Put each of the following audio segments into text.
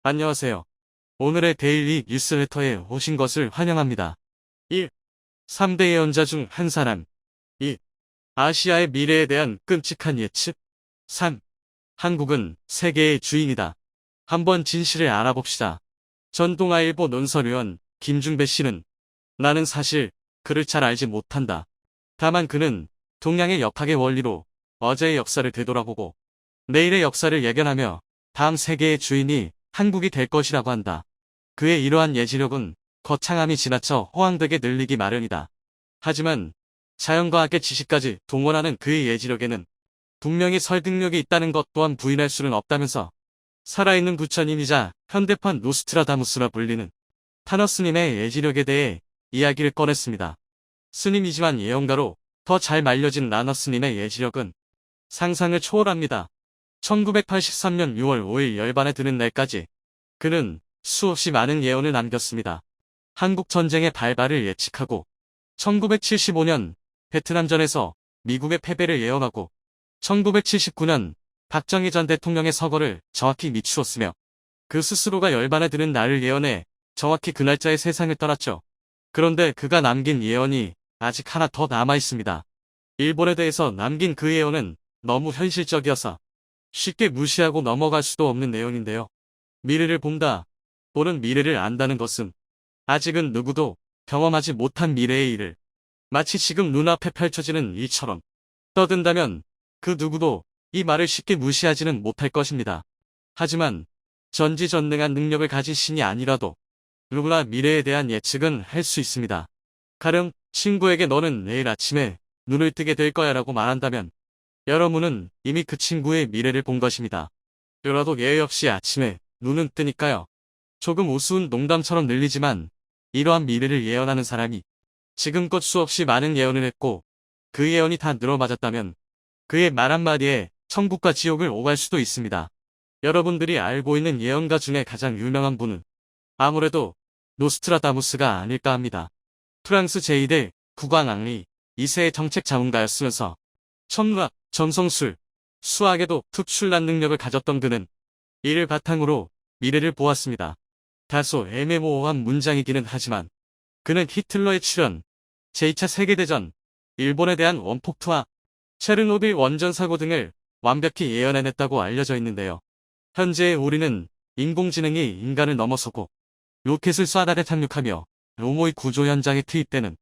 안녕하세요. 오늘의 데일리 뉴스레터에 오신 것을 환영합니다. 1. 3대 예언자 중 한 사람. 2. 아시아의 미래에 대한 끔찍한 예측. 3. 한국은 세계의 주인이다. 한번 진실을 알아봅시다. 전동아일보 논설위원 김중배 씨는 나는 사실 그를 잘 알지 못한다. 다만 그는 동양의 역학의 원리로 어제의 역사를 되돌아보고 내일의 역사를 예견하며 다음 세계의 주인이 한국이 될 것이라고 한다. 그의 이러한 예지력은 거창함이 지나쳐 호황되게 늘리기 마련이다. 하지만 자연과학의 지식까지 동원하는 그의 예지력에는 분명히 설득력이 있다는 것 또한 부인할 수는 없다면서 살아있는 부처님이자 현대판 노스트라다무스라 불리는 타너스님의 예지력에 대해 이야기를 꺼냈습니다. 스님이지만 예언가로 더 잘 말려진 라너스님의 예지력은 상상을 초월합니다. 1983년 6월 5일 열반에 드는 날까지 그는 수없이 많은 예언을 남겼습니다. 한국 전쟁의 발발을 예측하고 1975년 베트남전에서 미국의 패배를 예언하고 1979년 박정희 전 대통령의 서거를 정확히 미추었으며 그 스스로가 열반에 드는 날을 예언해 정확히 그 날짜에 세상을 떠났죠. 그런데 그가 남긴 예언이 아직 하나 더 남아 있습니다. 일본에 대해서 남긴 그 예언은 너무 현실적이어서 쉽게 무시하고 넘어갈 수도 없는 내용인데요. 미래를 본다 또는 미래를 안다는 것은 아직은 누구도 경험하지 못한 미래의 일을 마치 지금 눈앞에 펼쳐지는 일처럼 떠든다면 그 누구도 이 말을 쉽게 무시하지는 못할 것입니다. 하지만 전지전능한 능력을 가진 신이 아니라도 누구나 미래에 대한 예측은 할 수 있습니다. 가령 친구에게 너는 내일 아침에 눈을 뜨게 될 거야 라고 말한다면 여러분은 이미 그 친구의 미래를 본 것입니다. 그러도 예외 없이 아침에 눈은 뜨니까요. 조금 우스운 농담처럼 들리지만 이러한 미래를 예언하는 사람이 지금껏 수없이 많은 예언을 했고 그 예언이 다 늘어맞았다면 그의 말 한마디에 천국과 지옥을 오갈 수도 있습니다. 여러분들이 알고 있는 예언가 중에 가장 유명한 분은 아무래도 노스트라다무스가 아닐까 합니다. 프랑스 제2대 국왕 앙리 2세의 정책 자문가였으면서 천문학, 점성술, 수학에도 특출난 능력을 가졌던 그는 이를 바탕으로 미래를 보았습니다. 다소 애매모호한 문장이기는 하지만 그는 히틀러의 출현, 제2차 세계대전, 일본에 대한 원폭투와 체르노빌 원전 사고 등을 완벽히 예언해냈다고 알려져 있는데요. 현재의 우리는 인공지능이 인간을 넘어서고 로켓을 쏴달에 착륙하며 로모의 구조 현장에 투입되는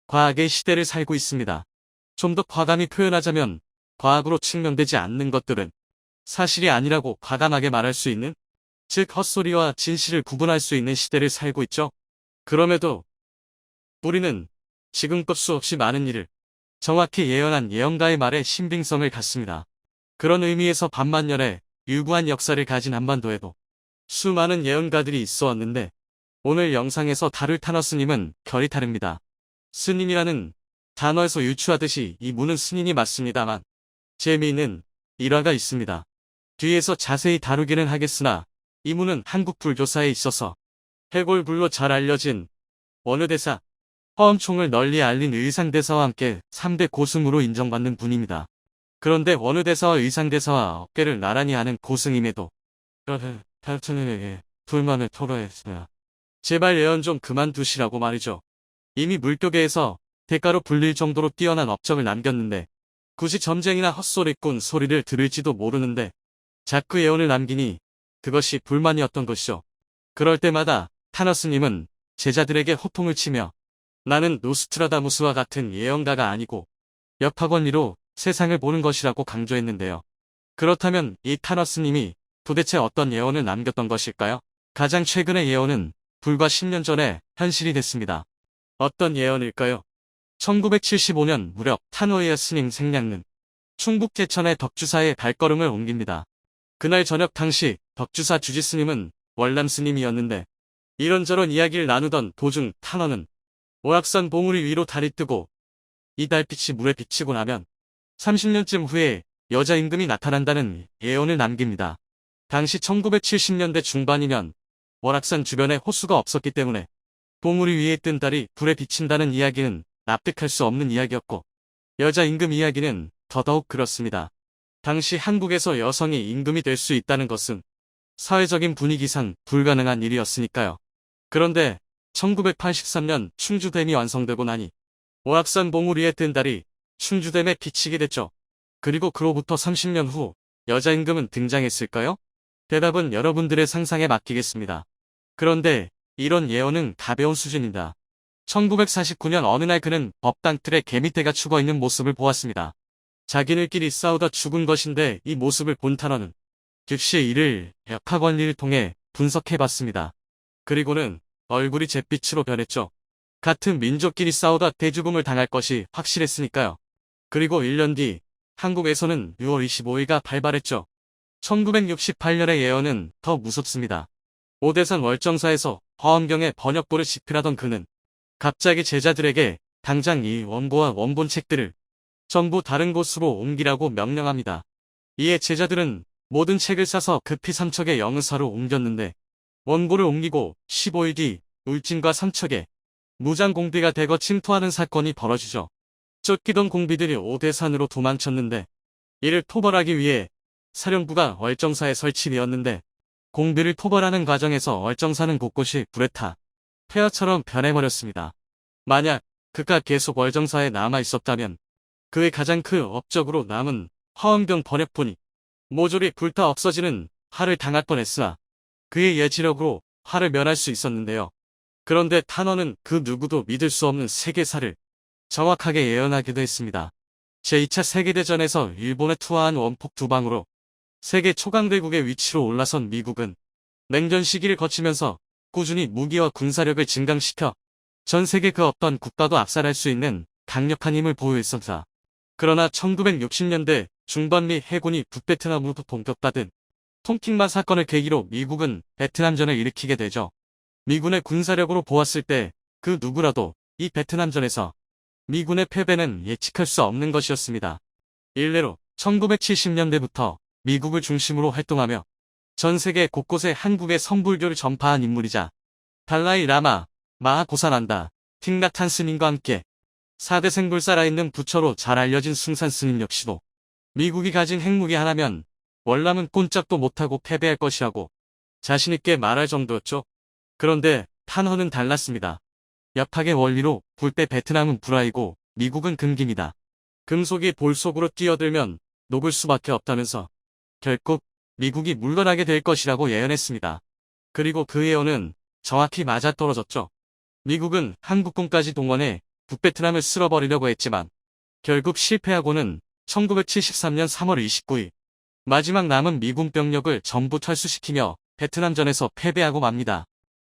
과학의 시대를 살고 있습니다. 좀 더 과감히 표현하자면 과학으로 측명되지 않는 것들은 사실이 아니라고 과감하게 말할 수 있는, 즉 헛소리와 진실을 구분할 수 있는 시대를 살고 있죠. 그럼에도 우리는 지금껏 수없이 많은 일을 정확히 예언한 예언가의 말에 신빙성을 갖습니다. 그런 의미에서 반만년에 유구한 역사를 가진 한반도에도 수많은 예언가들이 있어 왔는데 오늘 영상에서 다룰 타너스님은 결이 다릅니다. 스님이라는 단어에서 유추하듯이 이 분은 스님이 맞습니다만 재미있는 일화가 있습니다. 뒤에서 자세히 다루기는 하겠으나 이 분은 한국 불교사에 있어서 해골불로 잘 알려진 원효대사, 화엄총을 널리 알린 의상대사와 함께 3대 고승으로 인정받는 분입니다. 그런데 원효대사와 의상대사와 어깨를 나란히 하는 고승임에도 탈천에게 불만을 토로했으며 제발 예언 좀 그만두시라고 말이죠. 이미 물교계에서 대가로 불릴 정도로 뛰어난 업적을 남겼는데 굳이 점쟁이나 헛소리꾼 소리를 들을지도 모르는데 자꾸 예언을 남기니 그것이 불만이었던 것이죠. 그럴 때마다 타너스님은 제자들에게 호통을 치며 나는 노스트라다무스와 같은 예언가가 아니고 역학원리로 세상을 보는 것이라고 강조했는데요. 그렇다면 이 타너스님이 도대체 어떤 예언을 남겼던 것일까요? 가장 최근의 예언은 불과 10년 전에 현실이 됐습니다. 어떤 예언일까요? 1975년 무렵 타노이어 스님 생략는 충북 제천의 덕주사에 발걸음을 옮깁니다. 그날 저녁 당시 덕주사 주지스님은 월남 스님이었는데 이런저런 이야기를 나누던 도중 타너는 오락산 봉우리 위로 달이 뜨고 이 달빛이 물에 비치고 나면 30년쯤 후에 여자 임금이 나타난다는 예언을 남깁니다. 당시 1970년대 중반이면 월악산 주변에 호수가 없었기 때문에 봉우리 위에 뜬 달이 불에 비친다는 이야기는 납득할 수 없는 이야기였고 여자 임금 이야기는 더더욱 그렇습니다. 당시 한국에서 여성이 임금이 될 수 있다는 것은 사회적인 분위기상 불가능한 일이었으니까요. 그런데 1983년 충주댐이 완성되고 나니 오악산 봉우리에 뜬 달이 충주댐에 비치게 됐죠. 그리고 그로부터 30년 후 여자 임금은 등장했을까요? 대답은 여러분들의 상상에 맡기겠습니다. 그런데 이런 예언은 가벼운 수준입니다. 1949년 어느 날 그는 법당 틀에 개미떼가 죽어있는 모습을 보았습니다. 자기들끼리 싸우다 죽은 것인데 이 모습을 본 탄원은 즉시 이를 역학 원리를 통해 분석해봤습니다. 그리고는 얼굴이 잿빛으로 변했죠. 같은 민족끼리 싸우다 대죽음을 당할 것이 확실했으니까요. 그리고 1년 뒤 한국에서는 6월 25일가 발발했죠. 1968년의 예언은 더 무섭습니다. 오대산 월정사에서 화엄경의 번역본을 집필하던 그는 갑자기 제자들에게 당장 이 원고와 원본 책들을 전부 다른 곳으로 옮기라고 명령합니다. 이에 제자들은 모든 책을 싸서 급히 삼척의 영의사로 옮겼는데 원고를 옮기고 15일 뒤 울진과 삼척에 무장 공비가 대거 침투하는 사건이 벌어지죠. 쫓기던 공비들이 오대산으로 도망쳤는데 이를 토벌하기 위해 사령부가 월정사에 설치되었는데 공비를 토벌하는 과정에서 월정사는 곳곳이 불에 타 폐허처럼 변해버렸습니다. 만약 그가 계속 월정사에 남아있었다면 그의 가장 큰 업적으로 남은 화엄경 번역본이 모조리 불타 없어지는 화를 당할 뻔했으나 그의 예지력으로 화를 면할 수 있었는데요. 그런데 탄원은 그 누구도 믿을 수 없는 세계사를 정확하게 예언하기도 했습니다. 제2차 세계대전에서 일본에 투하한 원폭 두 방으로 세계 초강대국의 위치로 올라선 미국은 냉전 시기를 거치면서 꾸준히 무기와 군사력을 증강시켜 전 세계 그 어떤 국가도 압살할 수 있는 강력한 힘을 보유했었다. 그러나 1960년대 중반 미 해군이 북베트남으로부터 공격받은 tonkin 만 사건을 계기로 미국은 베트남전을 일으키게 되죠. 미군의 군사력으로 보았을 때 그 누구라도 이 베트남전에서 미군의 패배는 예측할 수 없는 것이었습니다. 일례로 1970년대부터 미국을 중심으로 활동하며 전 세계 곳곳에 한국의 성불교를 전파한 인물이자 달라이 라마, 마하고사난다, 틱나탄 스님과 함께 4대 생불 살아있는 부처로 잘 알려진 숭산 스님 역시도 미국이 가진 핵무기 하나면 월남은 꼼짝도 못하고 패배할 것이라고 자신있게 말할 정도였죠. 그런데 탄허는 달랐습니다. 역학의 원리로 불 때 베트남은 불화이고 미국은 금기입니다. 금속이 볼 속으로 뛰어들면 녹을 수밖에 없다면서 결국 미국이 물러나게 될 것이라고 예언했습니다. 그리고 그 예언은 정확히 맞아떨어졌죠. 미국은 한국군까지 동원해 북베트남을 쓸어버리려고 했지만 결국 실패하고는 1973년 3월 29일 마지막 남은 미군 병력을 전부 철수시키며 베트남전에서 패배하고 맙니다.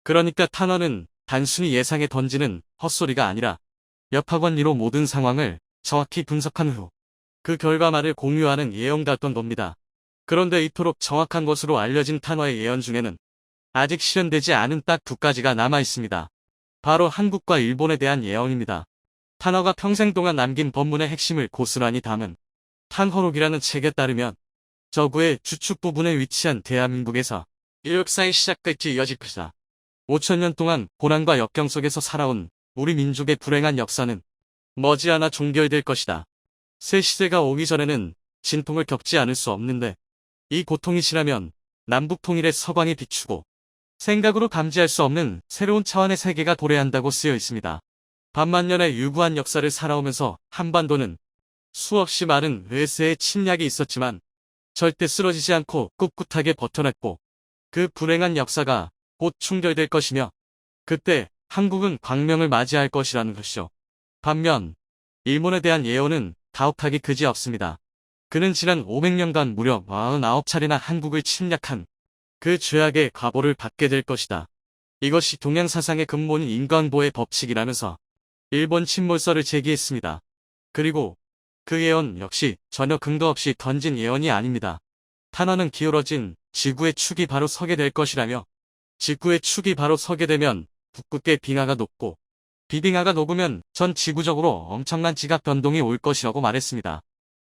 그러니까 탄원은 단순히 예상에 던지는 헛소리가 아니라 역학원리로 모든 상황을 정확히 분석한 후 그 결과만을 공유하는 예언가였던 겁니다. 그런데 이토록 정확한 것으로 알려진 탄화의 예언 중에는 아직 실현되지 않은 딱 두 가지가 남아 있습니다. 바로 한국과 일본에 대한 예언입니다. 탄화가 평생 동안 남긴 법문의 핵심을 고스란히 담은 탄허록이라는 책에 따르면 저구의 주축 부분에 위치한 대한민국에서 역사의 시작까지 이어질 것이다. 5천년 동안 고난과 역경 속에서 살아온 우리 민족의 불행한 역사는 머지않아 종결될 것이다. 새 시대가 오기 전에는 진통을 겪지 않을 수 없는데 이 고통이 지나면 남북 통일의 서광이 비추고 생각으로 감지할 수 없는 새로운 차원의 세계가 도래한다고 쓰여 있습니다. 반만년의 유구한 역사를 살아오면서 한반도는 수없이 많은 외세의 침략이 있었지만 절대 쓰러지지 않고 꿋꿋하게 버텨냈고 그 불행한 역사가 곧 충결될 것이며 그때 한국은 광명을 맞이할 것이라는 것이죠. 반면 일본에 대한 예언은 가혹하기 그지없습니다. 그는 지난 500년간 무려 49차례나 한국을 침략한 그 죄악의 과보를 받게 될 것이다. 이것이 동양사상의 근본인 인간보호의 법칙이라면서 일본 침몰설을 제기했습니다. 그리고 그 예언 역시 전혀 근거 없이 던진 예언이 아닙니다. 탄화는 기울어진 지구의 축이 바로 서게 될 것이라며 지구의 축이 바로 서게 되면 북극의 빙하가 녹고 비빙하가 녹으면 전 지구적으로 엄청난 지각 변동이 올 것이라고 말했습니다.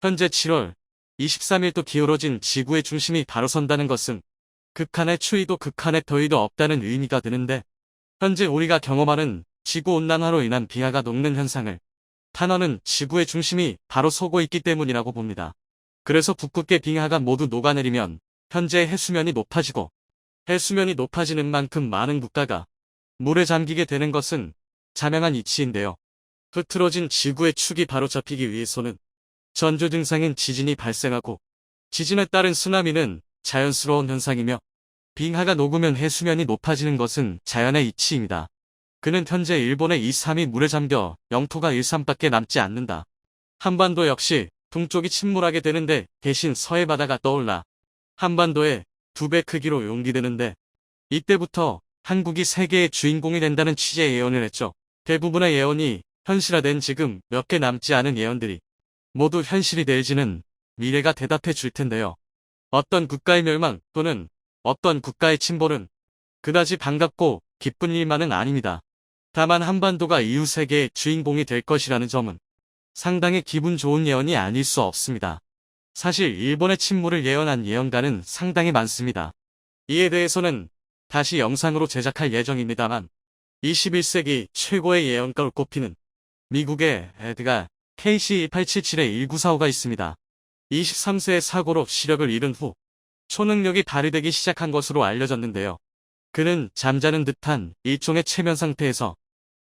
현재 7월 23일도 기울어진 지구의 중심이 바로 선다는 것은 극한의 추위도 극한의 더위도 없다는 의미가 드는데 현재 우리가 경험하는 지구온난화로 인한 빙하가 녹는 현상을 탄화는 지구의 중심이 바로 서고 있기 때문이라고 봅니다. 그래서 북극의 빙하가 모두 녹아내리면 현재의 해수면이 높아지고 해수면이 높아지는 만큼 많은 국가가 물에 잠기게 되는 것은 자명한 이치인데요. 흐트러진 지구의 축이 바로잡히기 위해서는 전조 증상인 지진이 발생하고 지진에 따른 쓰나미는 자연스러운 현상이며 빙하가 녹으면 해수면이 높아지는 것은 자연의 이치입니다. 그는 현재 일본의 2, 3이 물에 잠겨 영토가 1, 3밖에 남지 않는다. 한반도 역시 동쪽이 침몰하게 되는데 대신 서해 바다가 떠올라 한반도에 2배 크기로 용기되는데 이때부터 한국이 세계의 주인공이 된다는 취지의 예언을 했죠. 대부분의 예언이 현실화된 지금 몇 개 남지 않은 예언들이 모두 현실이 될지는 미래가 대답해 줄 텐데요. 어떤 국가의 멸망 또는 어떤 국가의 침몰은 그다지 반갑고 기쁜 일만은 아닙니다. 다만 한반도가 이후 세계의 주인공이 될 것이라는 점은 상당히 기분 좋은 예언이 아닐 수 없습니다. 사실 일본의 침몰을 예언한 예언가는 상당히 많습니다. 이에 대해서는 다시 영상으로 제작할 예정입니다만 21세기 최고의 예언가로 꼽히는 미국의 에드가 KC1877-1945가 있습니다. 23세의 사고로 시력을 잃은 후 초능력이 발휘되기 시작한 것으로 알려졌는데요. 그는 잠자는 듯한 일종의 최면 상태에서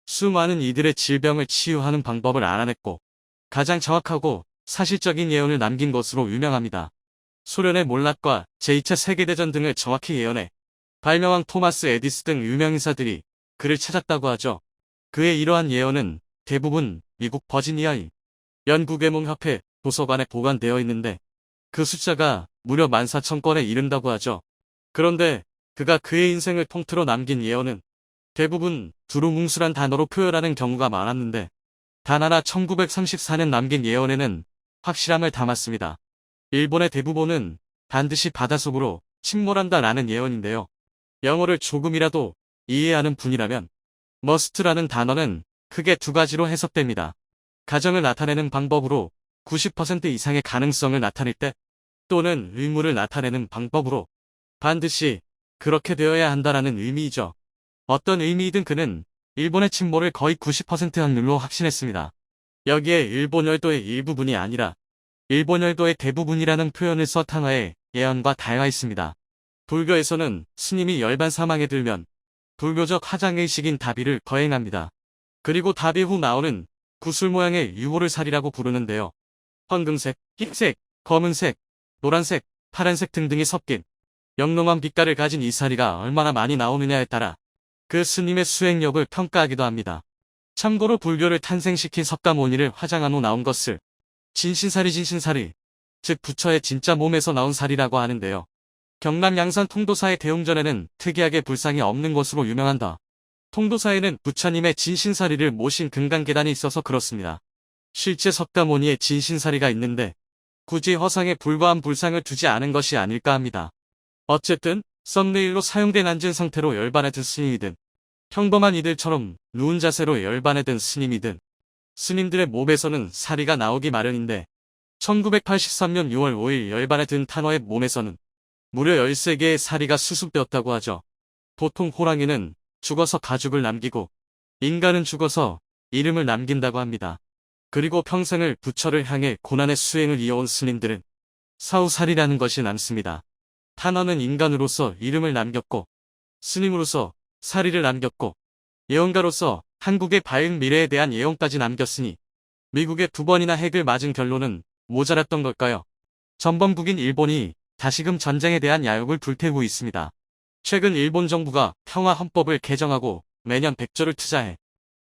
수많은 이들의 질병을 치유하는 방법을 알아냈고 가장 정확하고 사실적인 예언을 남긴 것으로 유명합니다. 소련의 몰락과 제2차 세계대전 등을 정확히 예언해 발명왕 토마스 에디슨 등 유명인사들이 그를 찾았다고 하죠. 그의 이러한 예언은 대부분 미국 버지니아의 연구계몽협회 도서관에 보관되어 있는데 그 숫자가 무려 14,000건에 이른다고 하죠. 그런데 그가 그의 인생을 통틀어 남긴 예언은 대부분 두루뭉술한 단어로 표현하는 경우가 많았는데 단 하나 1934년 남긴 예언에는 확실함을 담았습니다. 일본의 대부분은 반드시 바닷속으로 침몰한다라는 예언인데요. 영어를 조금이라도 이해하는 분이라면 must라는 단어는 크게 두 가지로 해석됩니다. 가정을 나타내는 방법으로 90% 이상의 가능성을 나타낼 때 또는 의무를 나타내는 방법으로 반드시 그렇게 되어야 한다라는 의미이죠. 어떤 의미이든 그는 일본의 침몰을 거의 90% 확률로 확신했습니다. 여기에 일본 열도의 일부분이 아니라 일본 열도의 대부분이라는 표현을 써 탄화해 예언과 다양화했습니다. 불교에서는 스님이 열반 사망에 들면 불교적 화장의식인 다비를 거행합니다. 그리고 다비 후 나오는 구슬 모양의 유호를 살이라고 부르는데요. 황금색, 흰색, 검은색, 노란색, 파란색 등등이 섞인 영롱한 빛깔을 가진 이 사리가 얼마나 많이 나오느냐에 따라 그 스님의 수행력을 평가하기도 합니다. 참고로 불교를 탄생시킨 석가모니를 화장한 후 나온 것을 진신사리, 즉 부처의 진짜 몸에서 나온 살이라고 하는데요. 경남 양산 통도사의 대웅전에는 특이하게 불상이 없는 것으로 유명한다. 통도사에는 부처님의 진신사리를 모신 금강계단이 있어서 그렇습니다. 실제 석가모니의 진신사리가 있는데 굳이 허상에 불과한 불상을 두지 않은 것이 아닐까 합니다. 어쨌든 썸네일로 사용된 앉은 상태로 열반에 든 스님이든 평범한 이들처럼 누운 자세로 열반에 든 스님이든 스님들의 몸에서는 사리가 나오기 마련인데 1983년 6월 5일 열반에 든 탄어의 몸에서는 무려 13개의 사리가 수습되었다고 하죠. 보통 호랑이는 죽어서 가죽을 남기고 인간은 죽어서 이름을 남긴다고 합니다. 그리고 평생을 부처를 향해 고난의 수행을 이어온 스님들은 사후살이라는 것이 남습니다. 탄어는 인간으로서 이름을 남겼고 스님으로서 사리를 남겼고 예언가로서 한국의 밝은 미래에 대한 예언까지 남겼으니 미국의 2번이나 핵을 맞은 결론은 모자랐던 걸까요? 전범국인 일본이 다시금 전쟁에 대한 야욕을 불태우고 있습니다. 최근 일본 정부가 평화헌법을 개정하고 매년 100조를 투자해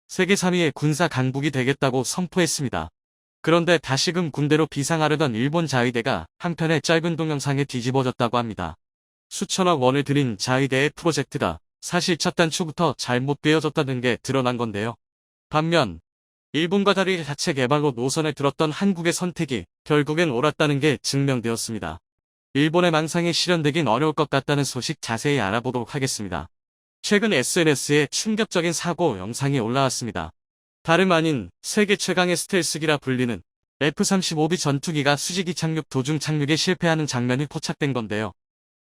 세계 3위의 군사 강국이 되겠다고 선포했습니다. 그런데 다시금 군대로 비상하려던 일본 자위대가 한편의 짧은 동영상에 뒤집어졌다고 합니다. 수천억 원을 들인 자위대의 프로젝트가 사실 첫 단추부터 잘못 되어졌다는 게 드러난 건데요. 반면 일본과 달리 자체 개발로 노선에 들었던 한국의 선택이 결국엔 옳았다는 게 증명되었습니다. 일본의 망상이 실현되긴 어려울 것 같다는 소식 자세히 알아보도록 하겠습니다. 최근 SNS에 충격적인 사고 영상이 올라왔습니다. 다름 아닌 세계 최강의 스텔스기라 불리는 F-35B 전투기가 수직이 착륙 도중 착륙에 실패하는 장면이 포착된 건데요.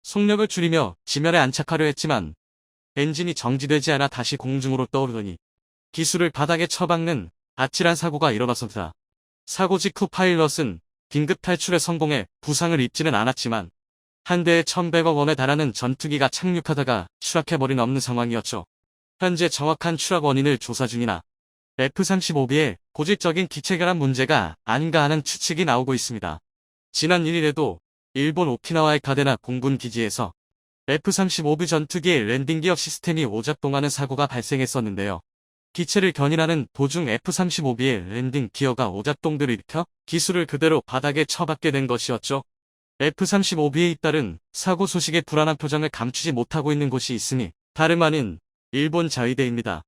속력을 줄이며 지면에 안착하려 했지만 엔진이 정지되지 않아 다시 공중으로 떠오르더니 기술을 바닥에 처박는 아찔한 사고가 일어났습니다. 사고 직후 파일럿은 긴급 탈출에 성공해 부상을 입지는 않았지만 한 대에 1,100억 원에 달하는 전투기가 착륙하다가 추락해버린 없는 상황이었죠. 현재 정확한 추락 원인을 조사 중이나 F-35B의 고질적인 기체 결함 문제가 아닌가 하는 추측이 나오고 있습니다. 지난 1일에도 일본 오키나와의 가데나 공군 기지에서 F-35B 전투기의 랜딩 기어 시스템이 오작동하는 사고가 발생했었는데요. 기체를 견인하는 도중 F-35B의 랜딩 기어가 오작동들을 일으켜 기술을 그대로 바닥에 쳐박게 된 것이었죠. F-35B에 잇따른 사고 소식에 불안한 표정을 감추지 못하고 있는 곳이 있으니 다름 아닌 일본 자위대입니다.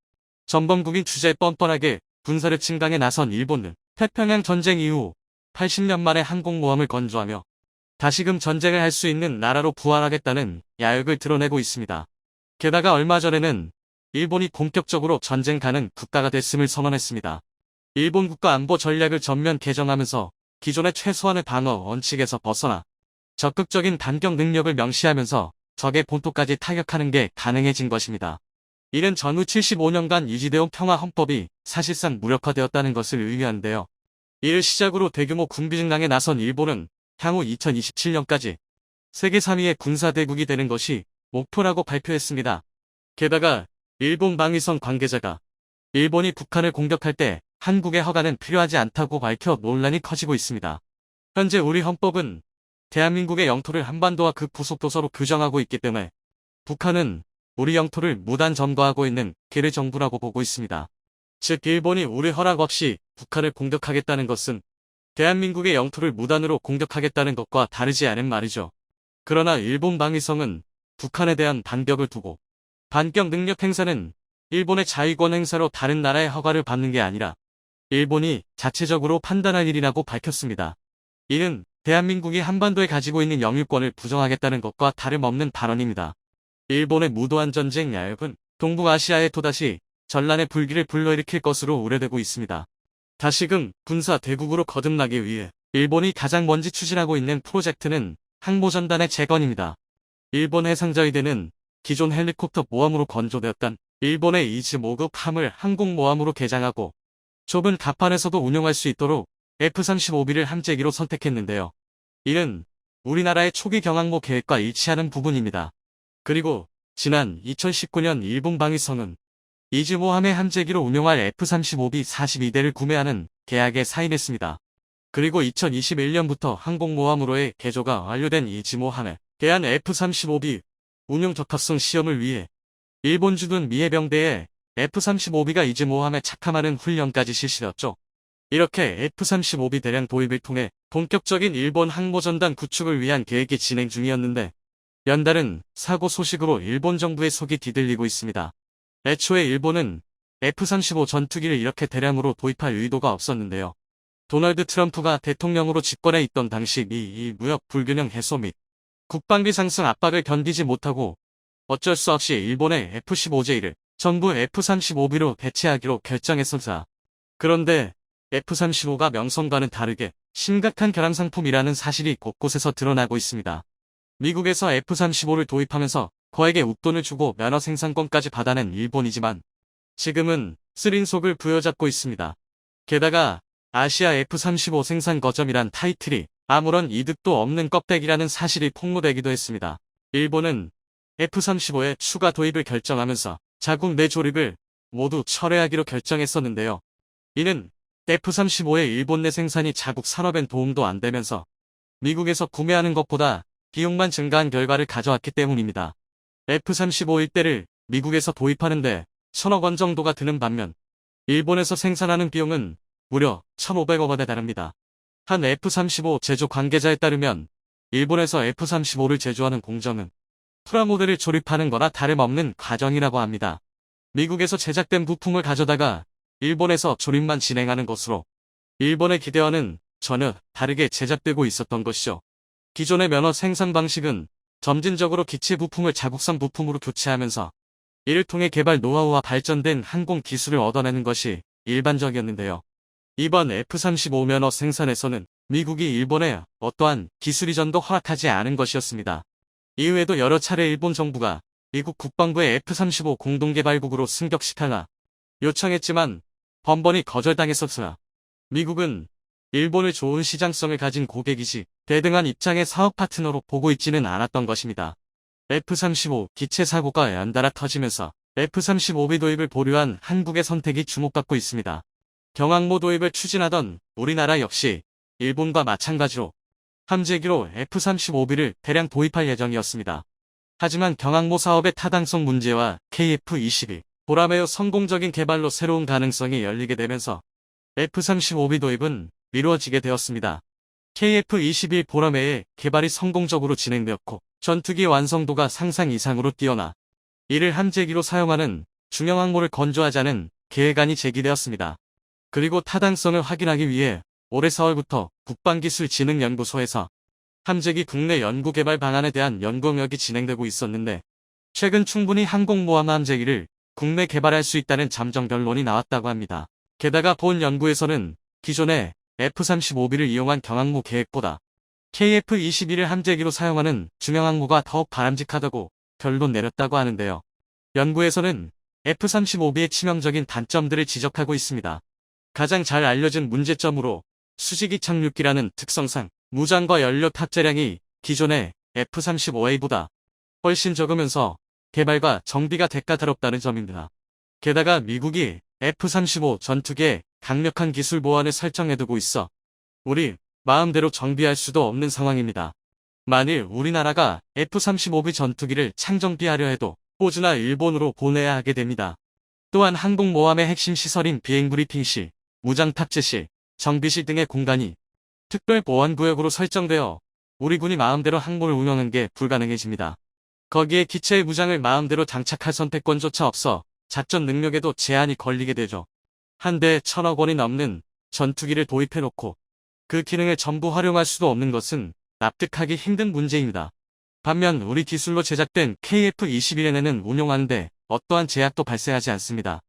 전범국인 주제에 뻔뻔하게 군사를 침강해 나선 일본은 태평양 전쟁 이후 80년 만에 항공모함을 건조하며 다시금 전쟁을 할 수 있는 나라로 부활하겠다는 야욕을 드러내고 있습니다. 게다가 얼마 전에는 일본이 본격적으로 전쟁 가능 국가가 됐음을 선언했습니다. 일본 국가 안보 전략을 전면 개정하면서 기존의 최소한의 방어 원칙에서 벗어나 적극적인 반격 능력을 명시하면서 적의 본토까지 타격하는 게 가능해진 것입니다. 이는 전후 75년간 유지되온 평화헌법이 사실상 무력화되었다는 것을 의미하는데요. 이를 시작으로 대규모 군비 증강에 나선 일본은 향후 2027년까지 세계 3위의 군사대국이 되는 것이 목표라고 발표했습니다. 게다가 일본 방위성 관계자가 일본이 북한을 공격할 때 한국의 허가는 필요하지 않다고 밝혀 논란이 커지고 있습니다. 현재 우리 헌법은 대한민국의 영토를 한반도와 그 부속 도서로 규정하고 있기 때문에 북한은 우리 영토를 무단 점거하고 있는 괴뢰 정부라고 보고 있습니다. 즉 일본이 우리 허락 없이 북한을 공격하겠다는 것은 대한민국의 영토를 무단으로 공격하겠다는 것과 다르지 않은 말이죠. 그러나 일본 방위성은 북한에 대한 반격을 두고 반격 능력 행사는 일본의 자위권 행사로 다른 나라의 허가를 받는 게 아니라 일본이 자체적으로 판단할 일이라고 밝혔습니다. 이는 대한민국이 한반도에 가지고 있는 영유권을 부정하겠다는 것과 다름없는 발언입니다. 일본의 무도한 전쟁 야욕은 동북아시아에 또다시 전란의 불길을 불러일으킬 것으로 우려되고 있습니다. 다시금 군사 대국으로 거듭나기 위해 일본이 가장 먼저 추진하고 있는 프로젝트는 항모전단의 재건입니다. 일본 해상자위대는 기존 헬리콥터 모함으로 건조되었던 일본의 이즈모급 함을 항공모함으로 개장하고 좁은 갑판에서도 운용할 수 있도록 F-35B를 함재기로 선택했는데요. 이는 우리나라의 초기 경항모 계획과 일치하는 부분입니다. 그리고 지난 2019년 일본 방위성은 이즈모함의 함재기로 운용할 F-35B 42대를 구매하는 계약에 사인했습니다. 그리고 2021년부터 항공모함으로의 개조가 완료된 이즈모함에 대한 F-35B 운용 적합성 시험을 위해 일본 주둔 미 해병대에 F-35B가 이즈모함에 착함하는 훈련까지 실시되었죠. 이렇게 F-35B 대량 도입을 통해 본격적인 일본 항모전단 구축을 위한 계획이 진행 중이었는데 연달은 사고 소식으로 일본 정부의 속이 뒤들리고 있습니다. 애초에 일본은 F-35 전투기를 이렇게 대량으로 도입할 의도가 없었는데요. 도널드 트럼프가 대통령으로 집권해 있던 당시 미 무역 불균형 해소 및 국방비 상승 압박을 견디지 못하고 어쩔 수 없이 일본의 F-15J를 전부 F-35B로 대체하기로 결정했습니다. 그런데 F-35가 명성과는 다르게 심각한 결함 상품이라는 사실이 곳곳에서 드러나고 있습니다. 미국에서 F-35를 도입하면서 거액의 웃돈을 주고 면허 생산권까지 받아낸 일본이지만 지금은 쓰린 속을 부여잡고 있습니다. 게다가 아시아 F-35 생산 거점이란 타이틀이 아무런 이득도 없는 껍데기라는 사실이 폭로되기도 했습니다. 일본은 F-35의 추가 도입을 결정하면서 자국 내 조립을 모두 철회하기로 결정했었는데요. 이는 F-35의 일본 내 생산이 자국 산업엔 도움도 안 되면서 미국에서 구매하는 것보다 비용만 증가한 결과를 가져왔기 때문입니다. F-35 1대를 미국에서 도입하는데 1,000억 원 정도가 드는 반면 일본에서 생산하는 비용은 무려 1,500억 원에 달합니다. 한 F-35 제조 관계자에 따르면 일본에서 F-35를 제조하는 공정은 프라모델을 조립하는 거나 다름없는 과정이라고 합니다. 미국에서 제작된 부품을 가져다가 일본에서 조립만 진행하는 것으로 일본의 기대와는 전혀 다르게 제작되고 있었던 것이죠. 기존의 면허 생산 방식은 점진적으로 기체 부품을 자국산 부품으로 교체하면서 이를 통해 개발 노하우와 발전된 항공 기술을 얻어내는 것이 일반적이었는데요. 이번 F-35 면허 생산에서는 미국이 일본에 어떠한 기술 이전도 허락하지 않은 것이었습니다. 이후에도 여러 차례 일본 정부가 미국 국방부의 F-35 공동개발국으로 승격시켜라 요청했지만 번번이 거절당했었으나 미국은 일본을 좋은 시장성을 가진 고객이지 대등한 입장의 사업 파트너로 보고 있지는 않았던 것입니다. F-35 기체 사고가 연달아 터지면서 F-35B 도입을 보류한 한국의 선택이 주목받고 있습니다. 경항모 도입을 추진하던 우리나라 역시 일본과 마찬가지로 함재기로 F-35B를 대량 도입할 예정이었습니다. 하지만 경항모 사업의 타당성 문제와 KF-21 보라매우 성공적인 개발로 새로운 가능성이 열리게 되면서 F-35B 도입은 미루어지게 되었습니다. KF-21 보라매의 개발이 성공적으로 진행되었고 전투기 완성도가 상상 이상으로 뛰어나 이를 함재기로 사용하는 중형항모를 건조하자는 계획안이 제기되었습니다. 그리고 타당성을 확인하기 위해 올해 4월부터 국방기술진흥연구소에서 함재기 국내 연구개발 방안에 대한 연구영역이 진행되고 있었는데 최근 충분히 항공모함 함재기를 국내 개발할 수 있다는 잠정 결론이 나왔다고 합니다. 게다가 본 연구에서는 기존의 F-35B를 이용한 경항모 계획보다 KF-21을 함재기로 사용하는 중형항모가 더욱 바람직하다고 결론 내렸다고 하는데요. 연구에서는 F-35B의 치명적인 단점들을 지적하고 있습니다. 가장 잘 알려진 문제점으로 수직이 착륙기라는 특성상 무장과 연료 탑재량이 기존의 F-35A보다 훨씬 적으면서 개발과 정비가 대가다롭다는 점입니다. 게다가 미국이 F-35 전투기에 강력한 기술 보안을 설정해두고 있어 우리 마음대로 정비할 수도 없는 상황입니다. 만일 우리나라가 F-35B 전투기를 창정비하려 해도 호주나 일본으로 보내야 하게 됩니다. 또한 항공모함의 핵심 시설인 비행브리핑실, 무장 탑재실, 정비실 등의 공간이 특별 보안구역으로 설정되어 우리 군이 마음대로 항모를 운영하는 게 불가능해집니다. 거기에 기체의 무장을 마음대로 장착할 선택권조차 없어 작전 능력에도 제한이 걸리게 되죠. 한 대에 1,000억 원이 넘는 전투기를 도입해놓고 그 기능을 전부 활용할 수도 없는 것은 납득하기 힘든 문제입니다. 반면 우리 기술로 제작된 KF-21N은 운용하는데 어떠한 제약도 발생하지 않습니다.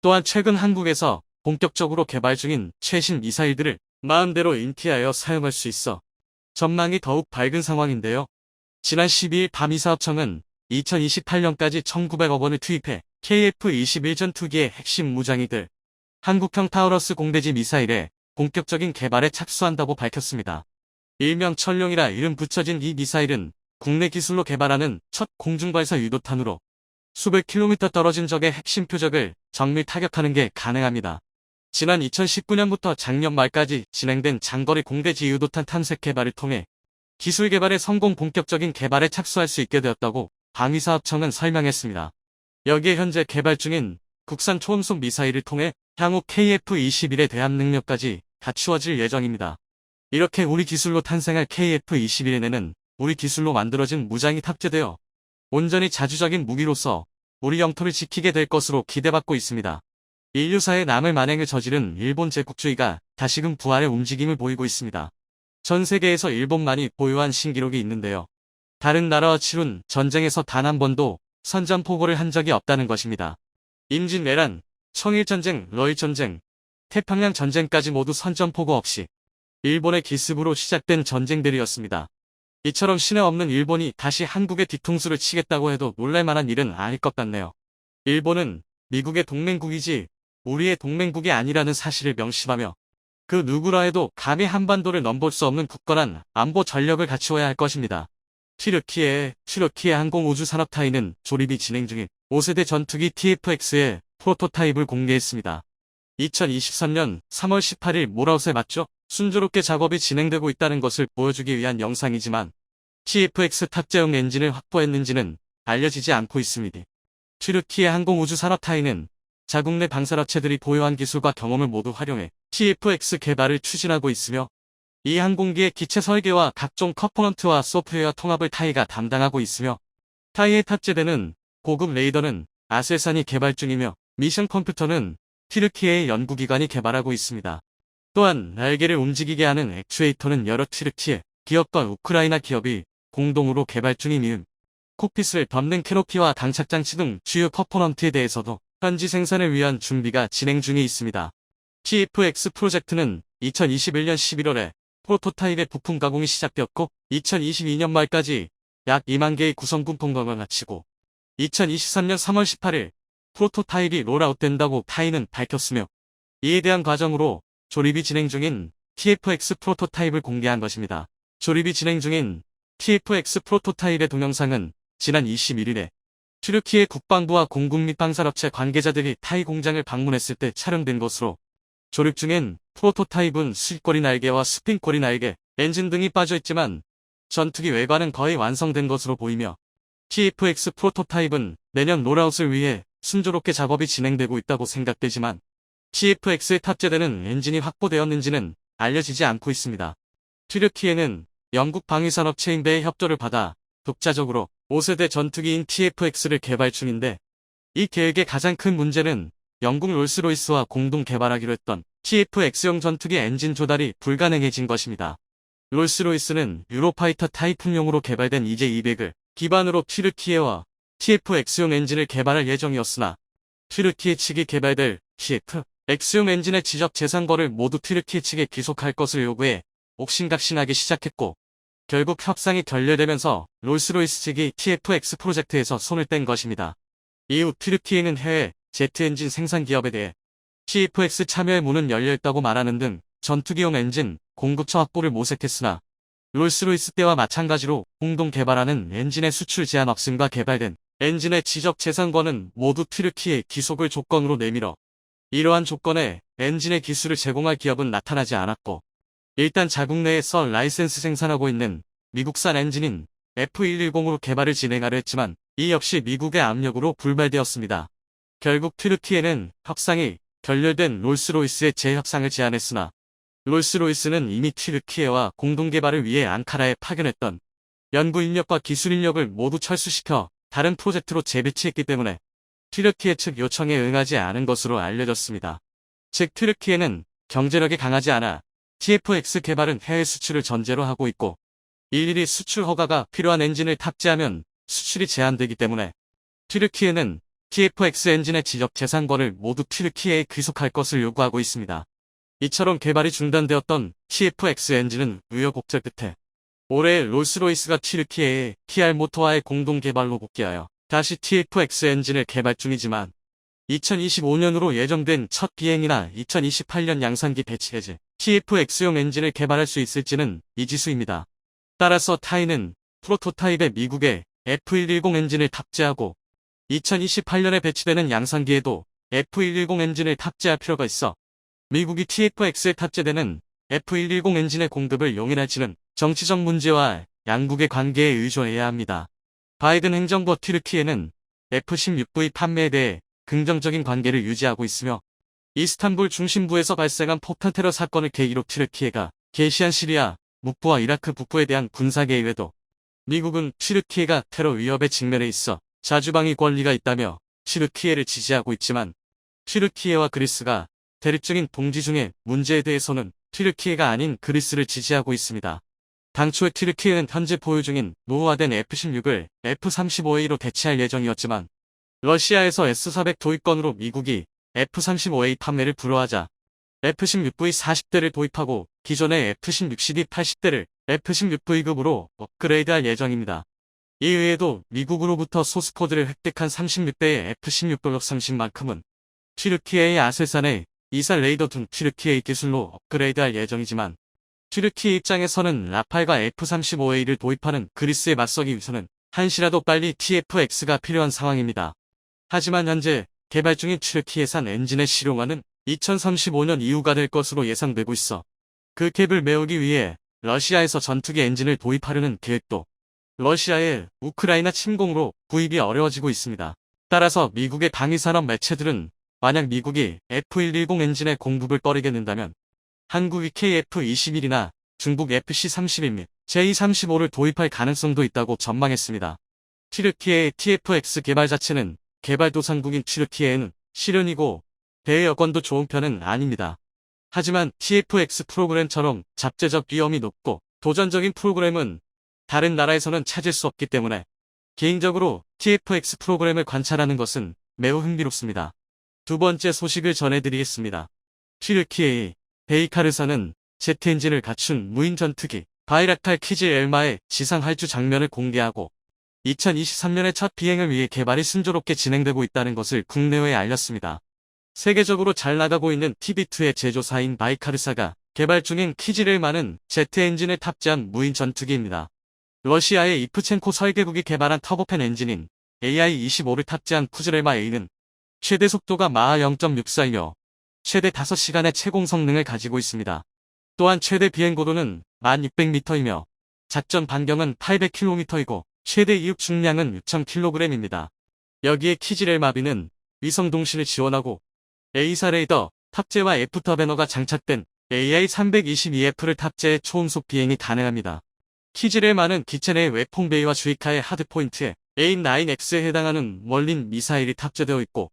또한 최근 한국에서 본격적으로 개발 중인 최신 미사일들을 마음대로 인티하여 사용할 수 있어 전망이 더욱 밝은 상황인데요. 지난 12일 방위사업청은 2028년까지 1,900억 원을 투입해 KF-21 전투기의 핵심 무장이들 한국형 타우러스 공대지 미사일의 본격적인 개발에 착수한다고 밝혔습니다. 일명 천룡이라 이름 붙여진 이 미사일은 국내 기술로 개발하는 첫 공중발사 유도탄으로 수백 킬로미터 떨어진 적의 핵심 표적을 정밀 타격하는 게 가능합니다. 지난 2019년부터 작년 말까지 진행된 장거리 공대지 유도탄 탐색 개발을 통해 기술 개발의 성공 본격적인 개발에 착수할 수 있게 되었다고 방위사업청은 설명했습니다. 여기에 현재 개발 중인 국산 초음속 미사일을 통해 향후 KF-21의 대함 능력까지 갖추어질 예정입니다. 이렇게 우리 기술로 탄생할 KF-21에는 우리 기술로 만들어진 무장이 탑재되어 온전히 자주적인 무기로서 우리 영토를 지키게 될 것으로 기대받고 있습니다. 인류사의 남을 만행을 저지른 일본 제국주의가 다시금 부활의 움직임을 보이고 있습니다. 전 세계에서 일본만이 보유한 신기록이 있는데요. 다른 나라와 치룬 전쟁에서 단 한 번도 선전포고를 한 적이 없다는 것입니다. 임진왜란, 청일전쟁, 러일전쟁, 태평양 전쟁까지 모두 선전포고 없이 일본의 기습으로 시작된 전쟁들이었습니다. 이처럼 신의 없는 일본이 다시 한국의 뒤통수를 치겠다고 해도 놀랄만한 일은 아닐 것 같네요. 일본은 미국의 동맹국이지 우리의 동맹국이 아니라는 사실을 명심하며 그 누구라 해도 감히 한반도를 넘볼 수 없는 굳건한 안보 전력을 갖추어야 할 것입니다. 튀르키예 항공우주산업타이는 조립이 진행 중인 5세대 전투기 TFX의 프로토타입을 공개했습니다. 2023년 3월 18일 몰아웃에 맞죠? 순조롭게 작업이 진행되고 있다는 것을 보여주기 위한 영상이지만 TFX 탑재용 엔진을 확보했는지는 알려지지 않고 있습니다. 튀르키예 항공우주산업타이는 자국 내 방산업체들이 보유한 기술과 경험을 모두 활용해 TFX 개발을 추진하고 있으며 이 항공기의 기체 설계와 각종 컴포넌트와 소프트웨어 통합을 타이가 담당하고 있으며 타이에 탑재되는 고급 레이더는 아셀산이 개발 중이며 미션 컴퓨터는 튀르키예의 연구기관이 개발하고 있습니다. 또한 날개를 움직이게 하는 액추에이터는 여러 튀르키예 기업과 우크라이나 기업이 공동으로 개발 중이며 콕핏을 덮는 캐노피와 장착장치 등 주요 컴포넌트에 대해서도 현지 생산을 위한 준비가 진행 중에 있습니다. TFX 프로젝트는 2021년 11월에 프로토타입의 부품 가공이 시작되었고 2022년 말까지 약 2만 개의 구성품 통과가 마치고 2023년 3월 18일 프로토타입이 롤아웃된다고 타이는 밝혔으며 이에 대한 과정으로 조립이 진행 중인 TFX 프로토타입을 공개한 것입니다. 조립이 진행 중인 TFX 프로토타입의 동영상은 지난 21일에 튀르키예 국방부와 공군 및 방산업체 관계자들이 타이 공장을 방문했을 때 촬영된 것으로, 조립 중인 프로토타입은 수직거리 날개와 스핀거리 날개, 엔진 등이 빠져있지만 전투기 외관은 거의 완성된 것으로 보이며, TFX 프로토타입은 내년 롤아웃을 위해 순조롭게 작업이 진행되고 있다고 생각되지만 TFX에 탑재되는 엔진이 확보되었는지는 알려지지 않고 있습니다. 튀르키예는 영국 방위산업체 인베의 협조를 받아 독자적으로 5세대 전투기인 TFX를 개발 중인데, 이 계획의 가장 큰 문제는 영국 롤스로이스와 공동 개발하기로 했던 TFX용 전투기 엔진 조달이 불가능해진 것입니다. 롤스로이스는 유로파이터 타이푼용으로 개발된 EJ200을 기반으로 튀르키예와 TFX용 엔진을 개발할 예정이었으나, 튀르키예 측이 개발될 TFX용 엔진의 지적 재산권을 모두 튀르키예 측에 귀속할 것을 요구해 옥신각신하기 시작했고, 결국 협상이 결렬되면서 롤스로이스 측이 TFX 프로젝트에서 손을 뗀 것입니다. 이후 튀르키예는 해외 제트 엔진 생산 기업에 대해 TFX 참여의 문은 열려있다고 말하는 등 전투기용 엔진 공급처 확보를 모색했으나, 롤스로이스 때와 마찬가지로 공동 개발하는 엔진의 수출 제한 없음과 개발된 엔진의 지적 재산권은 모두 튀르키예 귀속을 조건으로 내밀어 이러한 조건에 엔진의 기술을 제공할 기업은 나타나지 않았고, 일단 자국 내에서 라이센스 생산하고 있는 미국산 엔진인 F110으로 개발을 진행하려 했지만 이 역시 미국의 압력으로 불발되었습니다. 결국 튀르키예는 협상이 결렬된 롤스로이스의 재협상을 제안했으나, 롤스로이스는 이미 튀르키예와 공동개발을 위해 앙카라에 파견했던 연구 인력과 기술 인력을 모두 철수시켜 다른 프로젝트로 재배치했기 때문에 튀르키예 측 요청에 응하지 않은 것으로 알려졌습니다. 즉 튀르키예는 경제력이 강하지 않아 TFX 개발은 해외 수출을 전제로 하고 있고, 일일이 수출 허가가 필요한 엔진을 탑재하면 수출이 제한되기 때문에 튀르키예는 TFX 엔진의 지적 재산권을 모두 튀르키예에 귀속할 것을 요구하고 있습니다. 이처럼 개발이 중단되었던 TFX 엔진은 우여곡절 끝에 올해 롤스로이스가 튀르키예의 TR 모터와의 공동 개발로 복귀하여 다시 TFX 엔진을 개발 중이지만, 2025년으로 예정된 첫 비행이나 2028년 양산기 배치 해제 TFX용 엔진을 개발할 수 있을지는 미지수입니다. 따라서 타이는 프로토타입에 미국의 F110 엔진을 탑재하고 2028년에 배치되는 양산기에도 F110 엔진을 탑재할 필요가 있어 미국이 TFX에 탑재되는 F110 엔진의 공급을 용인할지는 정치적 문제와 양국의 관계에 의존해야 합니다. 바이든 행정부와 튀르키예는 F-16V 판매에 대해 긍정적인 관계를 유지하고 있으며, 이스탄불 중심부에서 발생한 폭탄 테러 사건을 계기로 튀르키예가 게시한 시리아 북부와 이라크 북부에 대한 군사 개입에도 미국은 튀르키예가 테러 위협에 직면해 있어 자주방위 권리가 있다며 튀르키예를 지지하고 있지만, 튀르키예와 그리스가 대립 중인 동지 중에 문제에 대해서는 튀르키예가 아닌 그리스를 지지하고 있습니다. 당초에 튀르키예는 현재 보유 중인 노후화된 F-16을 F-35A로 대체할 예정이었지만, 러시아에서 S-400 도입건으로 미국이 F-35A 판매를 불허하자 F-16V 40대를 도입하고 기존의 F-16CD 80대를 F-16V급으로 업그레이드할 예정입니다. 이외에도 미국으로부터 소스코드를 획득한 36대의 F-16 돌격상식만큼은 튀르키예의 아셀산의 이살 레이더 등 튀르키예의 기술로 업그레이드할 예정이지만, 튀르키예 입장에서는 라팔과 F-35A를 도입하는 그리스에 맞서기 위해서는 한시라도 빨리 TFX가 필요한 상황입니다. 하지만 현재 개발 중인 튀르키예산 엔진의 실용화는 2035년 이후가 될 것으로 예상되고 있어 그 갭을 메우기 위해 러시아에서 전투기 엔진을 도입하려는 계획도 러시아의 우크라이나 침공으로 구입이 어려워지고 있습니다. 따라서 미국의 방위산업 매체들은 만약 미국이 F-110 엔진의 공급을 꺼리게 된다면 한국이 KF-21이나 중국 FC-31 및 J-35를 도입할 가능성도 있다고 전망했습니다. 튀르키예의 TFX 개발 자체는 개발도상국인 튀르키예에는 실현이고 대외 여건도 좋은 편은 아닙니다. 하지만 TFX 프로그램처럼 잡재적 위험이 높고 도전적인 프로그램은 다른 나라에서는 찾을 수 없기 때문에 개인적으로 TFX 프로그램을 관찰하는 것은 매우 흥미롭습니다. 두 번째 소식을 전해드리겠습니다. 튀르키예의 베이카르사는 제트 엔진을 갖춘 무인 전투기 바이락탈 키즈 엘마의 지상 활주 장면을 공개하고 2023년의 첫 비행을 위해 개발이 순조롭게 진행되고 있다는 것을 국내외에 알렸습니다. 세계적으로 잘 나가고 있는 TB2의 제조사인 바이카르사가 개발 중인 키질엘마는 제트 엔진을 탑재한 무인 전투기입니다. 러시아의 이프첸코 설계국이 개발한 터보팬 엔진인 AI-25를 탑재한 쿠즈렐마 A는 최대 속도가 마하 0.64이며 최대 5시간의 채공 성능을 가지고 있습니다. 또한 최대 비행고도는 1600m이며 작전 반경은 800km이고 최대 이륙 중량은 6000kg입니다. 여기에 키질엘마 B는 위성 동시를 지원하고 A사 레이더 탑재와 F터베너가 장착된 AI-322F를 탑재해 초음속 비행이 가능합니다. 키질엘마는 기체 내 웨폰베이와 주이카의 하드포인트에 AIM-9X에 해당하는 멀린 미사일이 탑재되어 있고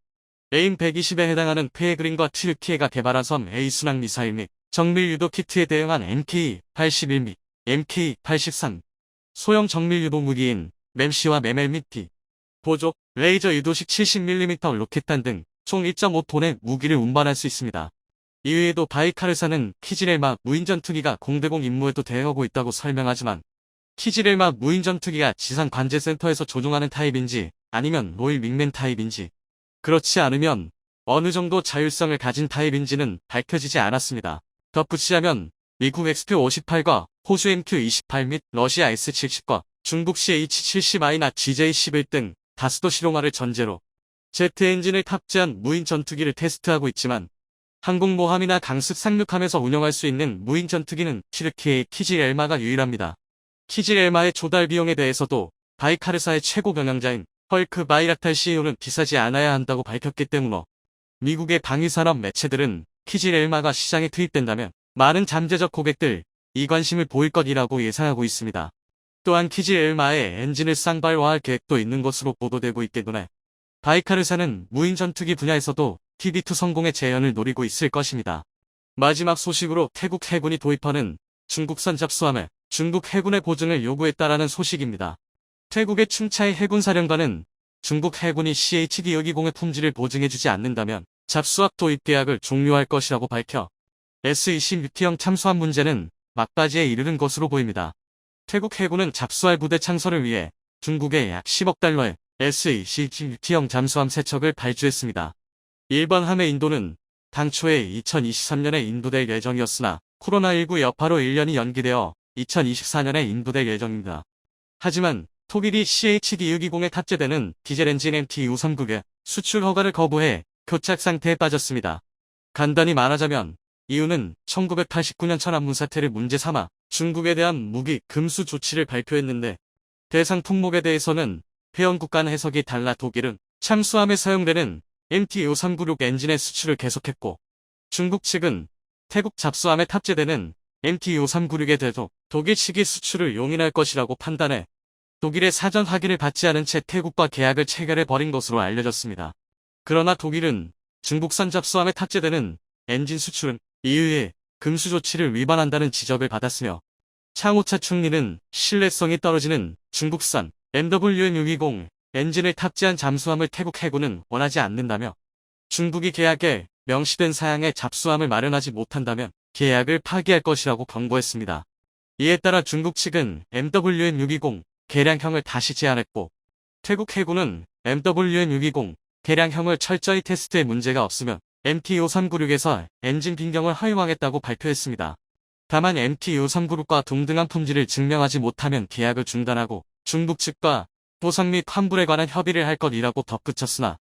AIM-120에 해당하는 페레그린과 튀르키예가 개발한 섬 A 순항 미사일 및 정밀 유도 키트에 대응한 MK-81 및 MK-83 소형 정밀 유도 무기인 맴C와 MEML 및 D 보조 레이저 유도식 70mm 로켓탄 등 총 1.5톤의 무기를 운반할 수 있습니다. 이외에도 바이카르사는 키질엘마 무인전투기가 공대공 임무에도 대응하고 있다고 설명하지만 키질엘마 무인전투기가 지상 관제센터에서 조종하는 타입인지 아니면 로일 윙맨 타입인지 그렇지 않으면 어느 정도 자율성을 가진 타입인지는 밝혀지지 않았습니다. 덧붙이자면 미국 XQ-58과 호주 MQ-28 및 러시아 S-70과 중국 CH-70I나 GJ-11 등 다수도 실용화를 전제로 제트 엔진을 탑재한 무인 전투기를 테스트하고 있지만 항공모함이나 강습 상륙함에서 운영할 수 있는 무인 전투기는 튀르키예의 키질엘마가 유일합니다. 키질엘마의 조달 비용에 대해서도 바이카르사의 최고 경영자인 헐크 바이락탈 CEO는 비싸지 않아야 한다고 밝혔기 때문에 미국의 방위산업 매체들은 키질엘마가 시장에 투입된다면 많은 잠재적 고객들 이 관심을 보일 것이라고 예상하고 있습니다. 또한 키질엘마의 엔진을 쌍발화할 계획도 있는 것으로 보도되고 있기 때문에 바이카르사는 무인 전투기 분야에서도 TB2 성공의 재현을 노리고 있을 것입니다. 마지막 소식으로 태국 해군이 도입하는 중국산 잠수함에 중국 해군의 보증을 요구했다라는 소식입니다. 태국의 춘차이 해군사령관은 중국 해군이 CH-220의 품질을 보증해주지 않는다면 잠수함 도입 계약을 종료할 것이라고 밝혀 S-26T형 잠수함 문제는 막바지에 이르는 것으로 보입니다. 태국 해군은 잠수함 부대 창설을 위해 중국에 약 10억 달러의 S-26T형 잠수함 3척을 발주했습니다. 일본 함해 인도는 당초에 2023년에 인도될 예정이었으나 코로나19 여파로 1년이 연기되어 2024년에 인도될 예정입니다. 하지만 독일이 CH-2620에 탑재되는 디젤 엔진 MT-239의 수출 허가를 거부해 교착 상태에 빠졌습니다. 간단히 말하자면 이유는 1989년 천안문 사태를 문제 삼아 중국에 대한 무기 금수 조치를 발표했는데 대상 품목에 대해서는 회원국 간 해석이 달라 독일은 잠수함에 사용되는 MT-5396 엔진의 수출을 계속했고 중국 측은 태국 잠수함에 탑재되는 MT-5396에 대해서 독일 측이 수출을 용인할 것이라고 판단해 독일의 사전 확인을 받지 않은 채 태국과 계약을 체결해버린 것으로 알려졌습니다. 그러나 독일은 중국산 잠수함에 탑재되는 엔진 수출은 EU의 금수 조치를 위반한다는 지적을 받았으며 창호차 총리는 신뢰성이 떨어지는 중국산 MWN-620 엔진을 탑재한 잠수함을 태국 해군은 원하지 않는다며 중국이 계약에 명시된 사양의 잠수함을 마련하지 못한다면 계약을 파기할 것이라고 경고했습니다. 이에 따라 중국 측은 MWN-620 개량형을 다시 제안했고 태국 해군은 MWN-620 개량형을 철저히 테스트해 문제가 없으면 MT-5396에서 엔진 변경을 허용하겠다고 발표했습니다. 다만 MT-5396과 동등한 품질을 증명하지 못하면 계약을 중단하고 중국 측과 보상 및 환불에 관한 협의를 할 것이라고 덧붙였으나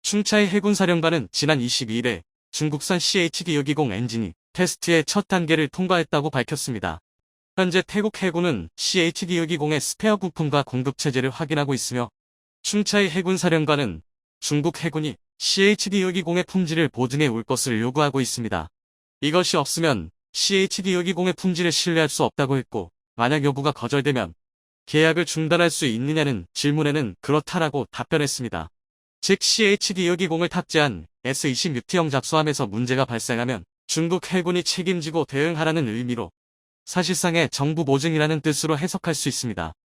춘차이 해군사령관은 지난 22일에 중국산 CH-260 엔진이 테스트의 첫 단계를 통과했다고 밝혔습니다. 현재 태국 해군은 CH-260의 스페어 부품과 공급 체제를 확인하고 있으며 춘차이 해군사령관은 중국 해군이 CH-260의 품질을 보증해 올 것을 요구하고 있습니다. 이것이 없으면 CH-260의 품질을 신뢰할 수 없다고 했고 만약 여부가 거절되면 계약을 중단할 수 있느냐는 질문에는 그렇다라고 답변했습니다. 즉 CH-260을 탑재한 S-26T형 잠수함에서 문제가 발생하면 중국 해군이 책임지고 대응하라는 의미로 사실상의 정부 보증이라는 뜻으로 해석할 수 있습니다.